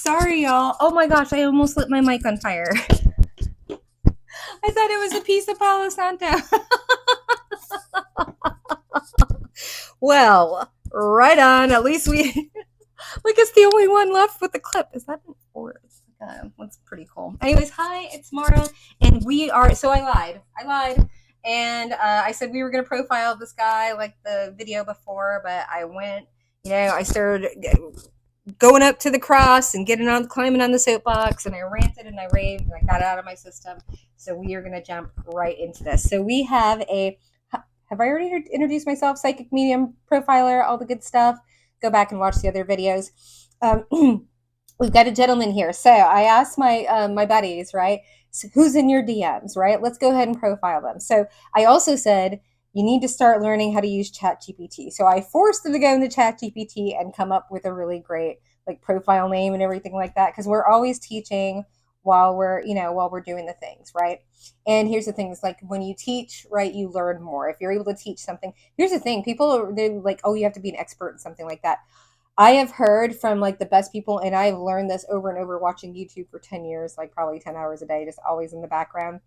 Sorry, y'all. Oh my gosh, I almost lit my mic on fire. I thought it was a piece of Palo Santo. Well, right on. At least we like it's the only one left with the clip. Is that an or? That's pretty cool. Anyways, hi, it's Mara, and we are. So I lied, and I said we were gonna profile this guy like the video before, but I went. I started going up to the cross and climbing on the soapbox, and I ranted and I raved and I got it out of my system. So we are gonna jump right into this. So we have have I already introduced myself? Psychic medium profiler, all the good stuff. Go back and watch the other videos. We've got a gentleman here. So I asked my buddies, right? So who's in your DMs, right? Let's go ahead and profile them. So I also said you need to start learning how to use ChatGPT. So I forced them to go into ChatGPT and come up with a really great like profile name and everything like that, because we're always teaching while we're doing the things, right? And here's the thing, it's like when you teach, right, you learn more. If you're able to teach something, here's the thing, they're like, oh, you have to be an expert in something like that. I have heard from like the best people, and I've learned this over and over watching YouTube for 10 years, like probably 10 hours a day, just always in the background,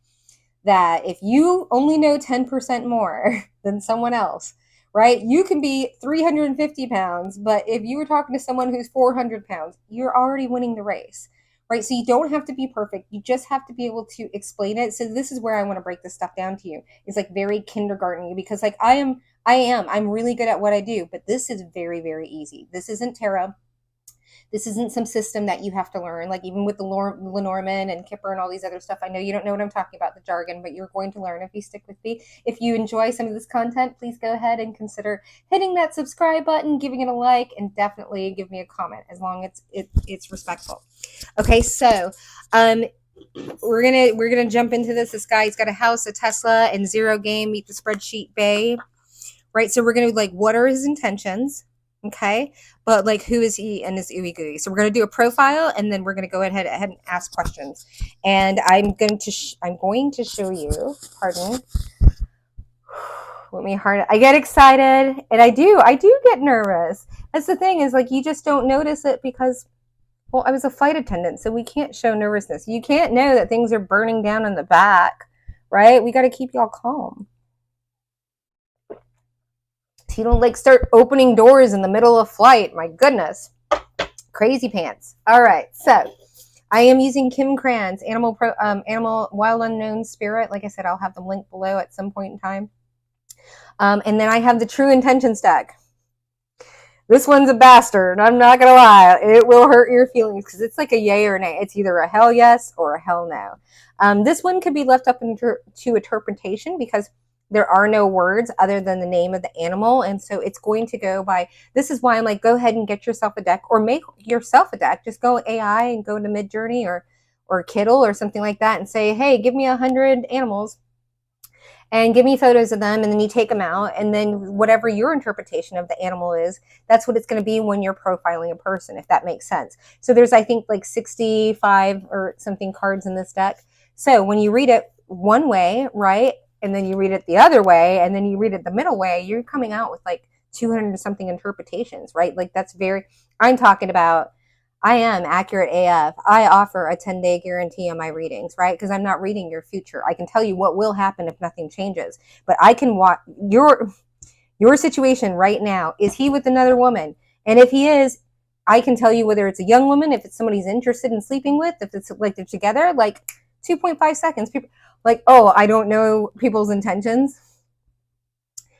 that if you only know 10% more than someone else, right, you can be 350 pounds, but if you were talking to someone who's 400 pounds, you're already winning the race. Right. So you don't have to be perfect. You just have to be able to explain it. So this is where I want to break this stuff down to you. It's like very kindergarten, because like I'm really good at what I do, but this is very, very easy. This isn't tarot. This isn't some system that you have to learn, like even with the Lenormand and Kipper and all these other stuff. I know you don't know what I'm talking about, the jargon, but you're going to learn if you stick with me. If you enjoy some of this content, please go ahead and consider hitting that subscribe button, giving it a like, and definitely give me a comment as long as it's respectful. Okay, so we're gonna jump into this. This guy, he's got a house, a Tesla, and zero game. Meet the Spreadsheet Bae. Right, so we're gonna like, what are his intentions? Okay, but like, who is he and his ooey gooey? So we're gonna do a profile, and then we're gonna go ahead and ask questions. And I'm going to show you. Pardon. I get excited, and I do get nervous. That's the thing, is like you just don't notice it because, well, I was a flight attendant, so we can't show nervousness. You can't know that things are burning down in the back, right? We got to keep y'all calm. So you don't like start opening doors in the middle of flight. My goodness. Crazy pants. All right. So I am using Kim Cran's Animal Wild Unknown Spirit. Like I said, I'll have them linked below at some point in time. And then I have the True Intentions deck. This one's a bastard. I'm not going to lie. It will hurt your feelings because it's like a yay or nay. It's either a hell yes or a hell no. This one could be left up to interpretation because there are no words other than the name of the animal. And so it's going to go by, this is why I'm like, go ahead and get yourself a deck or make yourself a deck. Just go AI and go to Midjourney or Kittle or something like that and say, hey, give me 100 animals and give me photos of them, and then you take them out, and then whatever your interpretation of the animal is, that's what it's going to be when you're profiling a person, if that makes sense. So there's, I think, like 65 or something cards in this deck. So when you read it one way, right, and then you read it the other way, and then you read it the middle way, you're coming out with like 200 something interpretations, right? Like that's I'm talking about, I am accurate AF. I offer a 10-day guarantee on my readings, right? Because I'm not reading your future. I can tell you what will happen if nothing changes. But I can watch your situation right now. Is he with another woman? And if he is, I can tell you whether it's a young woman, if it's somebody he's interested in sleeping with, if it's like they're together, like 2.5 seconds. People like, oh, I don't know people's intentions.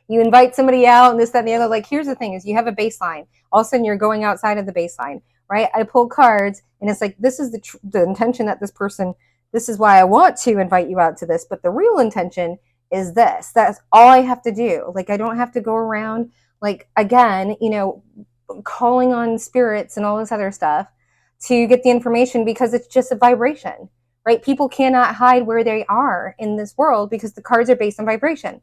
You invite somebody out and this, that, and the other. Like, here's the thing is you have a baseline. All of a sudden you're going outside of the baseline. Right? I pull cards and it's like, this is the intention that this person, this is why I want to invite you out to this. But the real intention is this. That's all I have to do. Like, I don't have to go around, like, again, calling on spirits and all this other stuff to get the information because it's just a vibration, right? People cannot hide where they are in this world because the cards are based on vibration.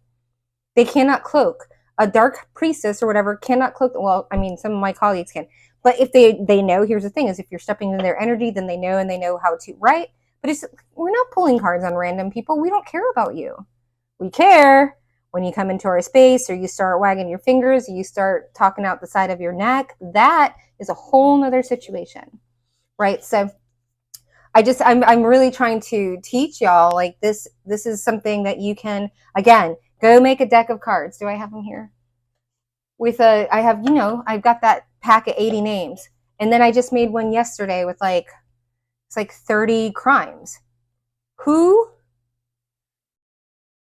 They cannot cloak. A dark priestess or whatever cannot cloak. Well, I mean, some of my colleagues can. But if they know, here's the thing, is if you're stepping into their energy, then they know, and they know how to, right? But we're not pulling cards on random people. We don't care about you. We care when you come into our space or you start wagging your fingers, or you start talking out the side of your neck. That is a whole nother situation. right? So I'm really trying to teach y'all, like, this is something that you can, again, go make a deck of cards. Do I have them here? I have, I've got that pack of 80 names. And then I just made one yesterday with it's like 30 crimes. Who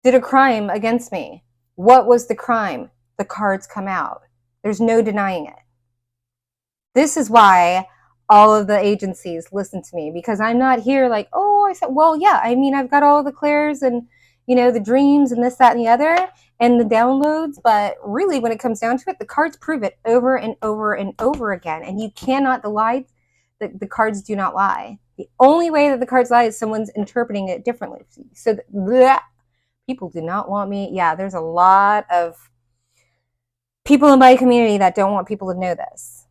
did a crime against me? What was the crime? The cards come out. There's no denying it. This is why all of the agencies listen to me, because I'm not here like, oh, I said, well, yeah, I mean, I've got all the clairs and, the dreams and this, that, and the other, and the downloads. But really, when it comes down to it, the cards prove it over and over and over again. And you cannot lie. The cards do not lie. The only way that the cards lie is someone's interpreting it differently. So people do not want me. Yeah, there's a lot of people in my community that don't want people to know this.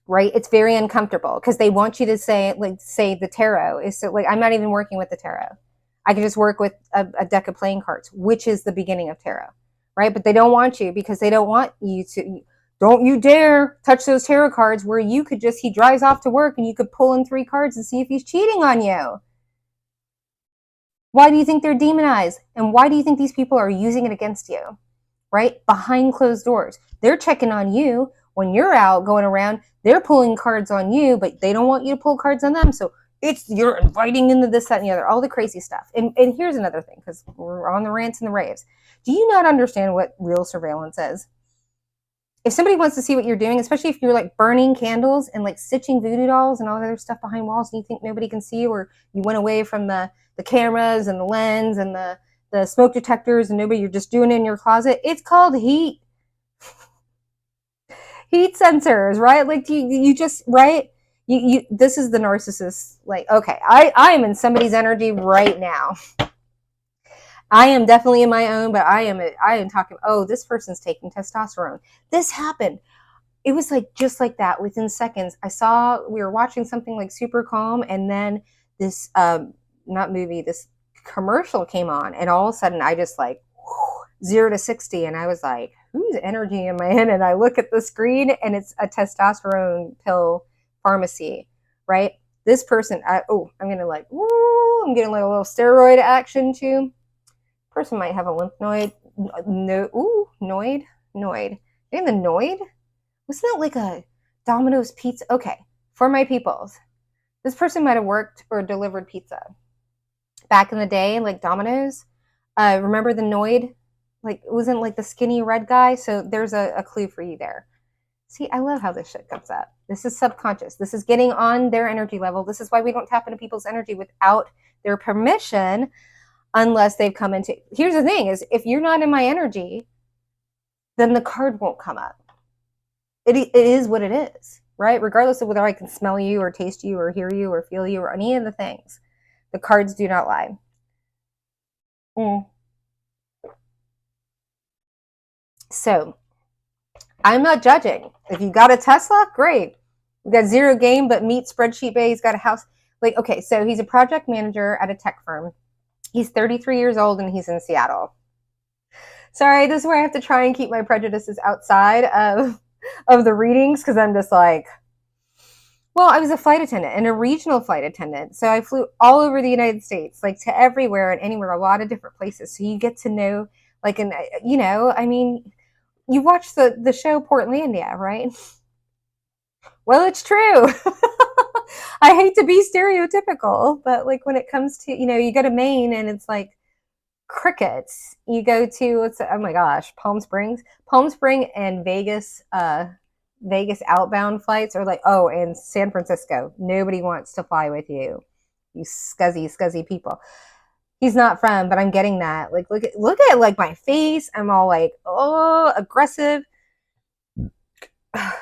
Right? It's very uncomfortable because they want you to say the tarot is so, like, I'm not even working with the tarot. I can just work with a deck of playing cards, which is the beginning of tarot, right? But they don't want you because they don't want you to, don't you dare touch those tarot cards where you could just, he drives off to work and you could pull in 3 cards and see if he's cheating on you. Why do you think they're demonized? And why do you think these people are using it against you, right? Behind closed doors. They're checking on you when you're out going around. They're pulling cards on you, but they don't want you to pull cards on them. So you're inviting into this, that, and the other, all the crazy stuff. And here's another thing, because we're on the rants and the raves. Do you not understand what real surveillance is? If somebody wants to see what you're doing, especially if you're like burning candles and like stitching voodoo dolls and all that other stuff behind walls, and you think nobody can see you, or you went away from the cameras and the lens and the smoke detectors and nobody, you're just doing it in your closet, it's called heat. Heat sensors, right? Like, you just, right? This is the narcissist. Like, okay, I am in somebody's energy right now. I am definitely in my own, but I am talking, oh, this person's taking testosterone. This happened. It was like, just like that, within seconds. We were watching something like super calm, and then this, this commercial came on, and all of a sudden I just like, 0 to 60, and I was like, whose energy am I in? And I look at the screen, and it's a testosterone pill pharmacy, right? This person, I'm getting like a little steroid action too. Person might have a lymph node. Noid. Getting the noid? Wasn't that like a Domino's pizza? Okay, for my peoples, this person might have worked or delivered pizza back in the day, like Domino's. Remember the noid? Like, it wasn't like the skinny red guy. So there's a clue for you there. See, I love how this shit comes up. This is subconscious. This is getting on their energy level. This is why we don't tap into people's energy without their permission, unless they've come into. Here's the thing: is if you're not in my energy, then the card won't come up. It is what it is, right? Regardless of whether I can smell you or taste you or hear you or feel you or any of the things, the cards do not lie. So I'm not judging. If you got a Tesla, great. You got zero game, but meet Spreadsheet Bae. He's got a house. Like, okay, so he's a project manager at a tech firm. He's 33 years old and he's in Seattle. Sorry, this is where I have to try and keep my prejudices outside of the readings, because I'm just like, well, I was a flight attendant and a regional flight attendant. So I flew all over the United States, like to everywhere and anywhere, a lot of different places. So you get to know, like, I mean, you watch the show Portlandia, right? Well, it's true. I hate to be stereotypical, but like when it comes to, you go to Maine and it's like crickets. You go to, oh my gosh, Palm Springs and Vegas outbound flights are like, oh, and San Francisco. Nobody wants to fly with you. You scuzzy people. He's not from, but I'm getting that. Like, look at like my face. I'm all like, oh, aggressive.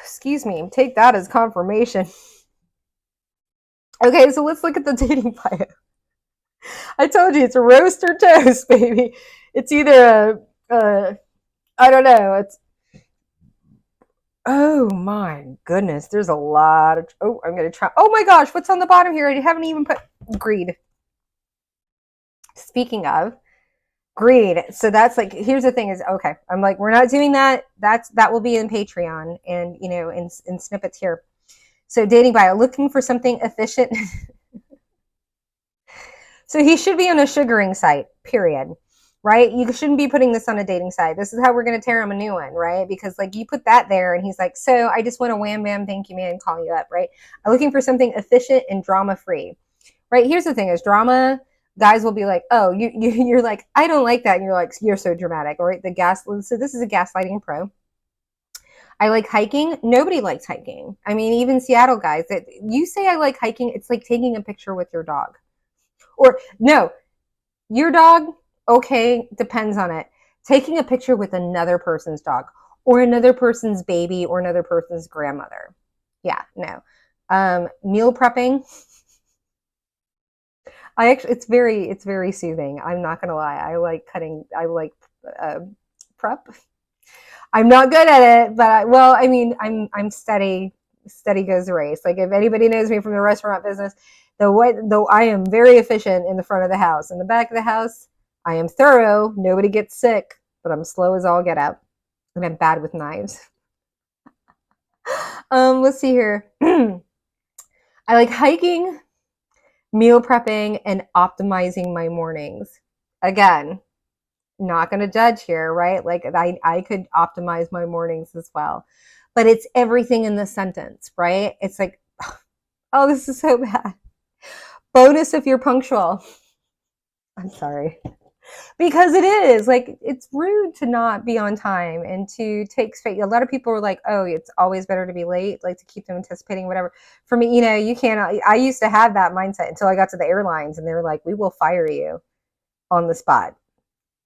Excuse me. Take that as confirmation. Okay, so let's look at the dating bio. I told you, it's a roast or toast, baby. It's either I don't know. It's, oh my goodness. There's a lot of, I'm going to try. Oh my gosh, what's on the bottom here? I haven't even put greed. Speaking of greed, so that's like, here's the thing is, okay, I'm like, we're not doing that. That will be in Patreon and, in snippets here. So dating bio, looking for something efficient. So he should be on a sugaring site, period. Right? You shouldn't be putting this on a dating site. This is how we're going to tear him a new one, right? Because like you put that there and he's like, so I just want a wham bam, thank you, man, call you up, right? I'm looking for something efficient and drama free, right? Here's the thing is drama, guys will be like, oh, you're like, I don't like that. And you're like, you're so dramatic, right? So this is a gaslighting pro. I like hiking. Nobody likes hiking. I mean, even Seattle guys, that you say I like hiking, it's like taking a picture with your dog. Or no, your dog, okay, depends on it. Taking a picture with another person's dog or another person's baby or another person's grandmother. Yeah, no. Meal prepping. It's very soothing. I'm not gonna lie. I like prep. I'm not good at it, but I'm steady. Steady goes the race. Like if anybody knows me from the restaurant business, though I am very efficient in the front of the house. In the back of the house, I am thorough. Nobody gets sick, but I'm slow as all get out, and I'm bad with knives. Let's see here. I like hiking, meal prepping, and optimizing my mornings. Again, not going to judge here, right? Like I could optimize my mornings as well, but it's everything in the sentence, right? It's like, oh, this is so bad. Bonus if you're punctual. I'm sorry. Because it is like, it's rude to not be on time and to take space. A lot of people are like, oh, it's always better to be late, like to keep them anticipating whatever. For me, you can't, I used to have that mindset until I got to the airlines and they were like, we will fire you on the spot.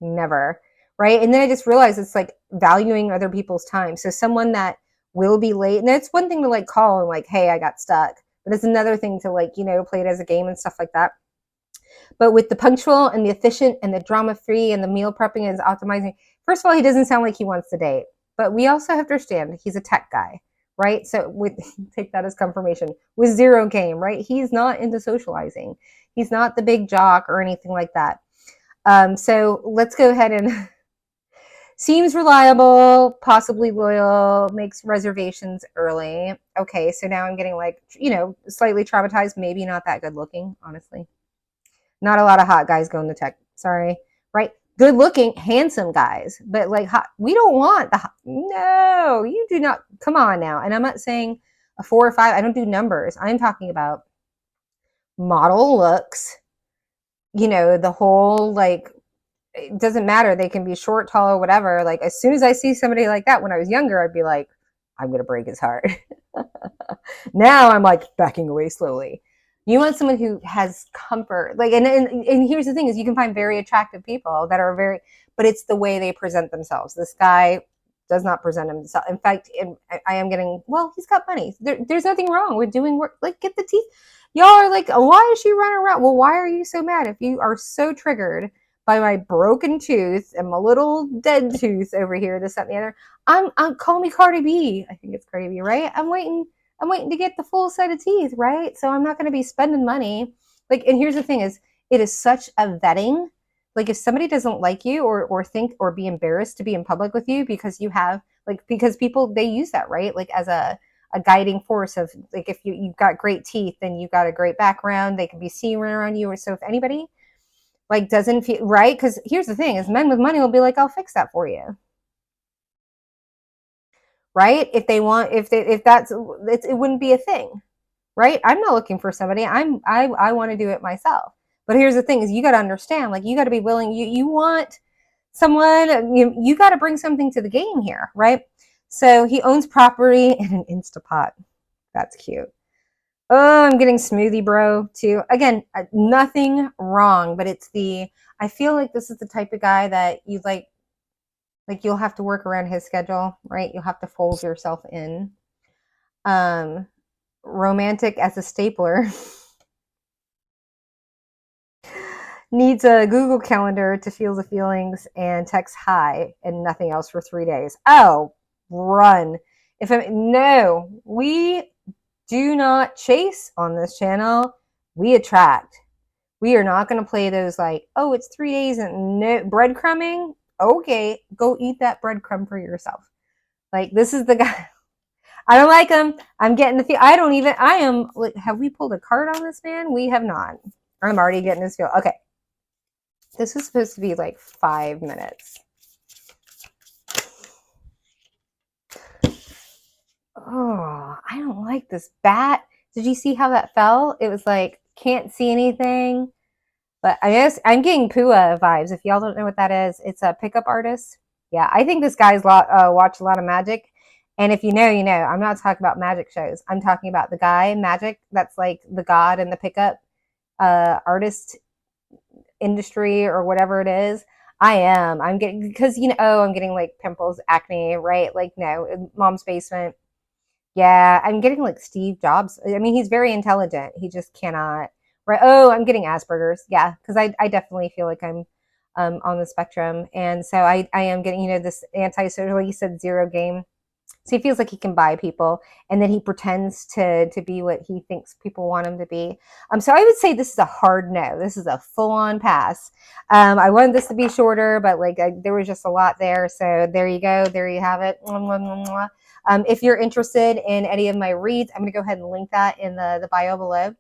Never. Right. And then I just realized it's like valuing other people's time. So someone that will be late, and it's one thing to like call and like, hey, I got stuck. But it's another thing to like, play it as a game and stuff like that. But with the punctual and the efficient and the drama free and the meal prepping and optimizing, first of all, he doesn't sound like he wants to date. But we also have to understand he's a tech guy, right? So take that as confirmation. With zero game, right? He's not into socializing. He's not the big jock or anything like that. So let's go ahead and seems reliable, possibly loyal, makes reservations early. Okay, so now I'm getting like, slightly traumatized, maybe not that good looking, honestly. Not a lot of hot guys going to tech. Sorry, right? Good looking, handsome guys, but like hot. We don't want the hot. No, you do not. Come on now. And I'm not saying a 4 or 5. I don't do numbers. I'm talking about model looks. The whole like, it doesn't matter. They can be short, tall, or whatever. Like as soon as I see somebody like that when I was younger, I'd be like, I'm going to break his heart. Now I'm like backing away slowly. You want someone who has comfort. Like, and here's the thing is you can find very attractive people that are but it's the way they present themselves. This guy does not present himself. In fact, I am getting, well, he's got money. There's nothing wrong with doing work. Like get the teeth. Y'all are like, why is she running around? Well, why are you so mad? If you are so triggered by my broken tooth and my little dead tooth over here, this, that, and the other, I'm call me Cardi B. I think it's Cardi B, right? I'm waiting to get the full set of teeth, right? So I'm not going to be spending money. Like, and here's the thing is, it is such a vetting. Like if somebody doesn't like you or think or be embarrassed to be in public with you because you have, like, because people, they use that, right? Like as a guiding force of like, if you've got great teeth and you've got a great background, they can be seen around you. Or so if anybody like doesn't feel right, because here's the thing is men with money will be like, I'll fix that for you. Right? If they want, if that's, it wouldn't be a thing, right? I'm not looking for somebody. I want to do it myself. But here's the thing is you got to understand, like you got to be willing, you want someone, you got to bring something to the game here, right? So he owns property and an Instapot. That's cute. Oh, I'm getting smoothie bro too. Again, nothing wrong, but I feel like this is the type of guy that you like you'll have to work around his schedule, right? You'll have to fold yourself in. Romantic as a stapler. Needs a Google Calendar to feel the feelings and text hi and nothing else for 3 days. Oh, run. No, we do not chase on this channel. We attract. We are not going to play those like, oh, it's 3 days and no breadcrumbing. Okay, go eat that breadcrumb for yourself. Like this is the guy. I don't like him. I'm getting the feel. I am, have we pulled a card on this man? We have not. I'm already getting his feel. Okay. This is supposed to be like 5 minutes. Oh, I don't like this bat. Did you see how that fell? It was like, can't see anything. But I guess I'm getting Pua vibes. If y'all don't know what that is, it's a pickup artist. Yeah, I think this guy's watched a lot of magic. And if you know, you know. I'm not talking about magic shows. I'm talking about the guy, Magic, that's like the god in the pickup artist industry or whatever it is. I'm getting, because, you know, oh, I'm getting like pimples, acne, right? Like, no, mom's basement. Yeah, I'm getting like Steve Jobs. I mean, he's very intelligent. He just cannot. Right. Oh, I'm getting Asperger's. Yeah, because I definitely feel like I'm on the spectrum, and so I am getting, you know, this antisocial. He said zero game. So he feels like he can buy people, and then he pretends to be what he thinks people want him to be. So I would say this is a hard no. This is a full on pass. I wanted this to be shorter, but like there was just a lot there. So there you go. There you have it. If you're interested in any of my reads, I'm going to go ahead and link that in the bio below.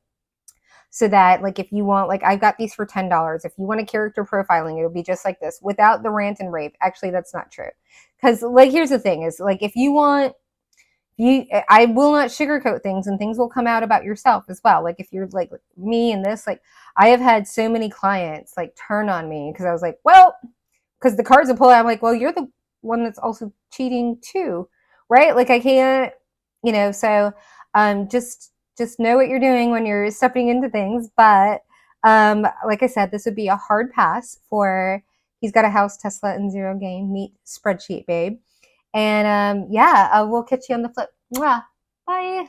So that, like, if you want, like, I've got these for $10. If you want a character profiling, it'll be just like this without the rant and rave. Actually, that's not true. Because, like, here's the thing is, like, if you want, I will not sugarcoat things, and things will come out about yourself as well. Like, if you're like me and this, like, I have had so many clients, like, turn on me because I was like, well, because the cards will pull out. I'm like, well, you're the one that's also cheating too, right? Like, I can't, you know, so just know what you're doing when you're stepping into things. But like I said, this would be a hard pass for He's Got a House, Tesla, and Zero Game. Meet Spreadsheet Babe. And yeah, we'll catch you on the flip. Mwah. Bye.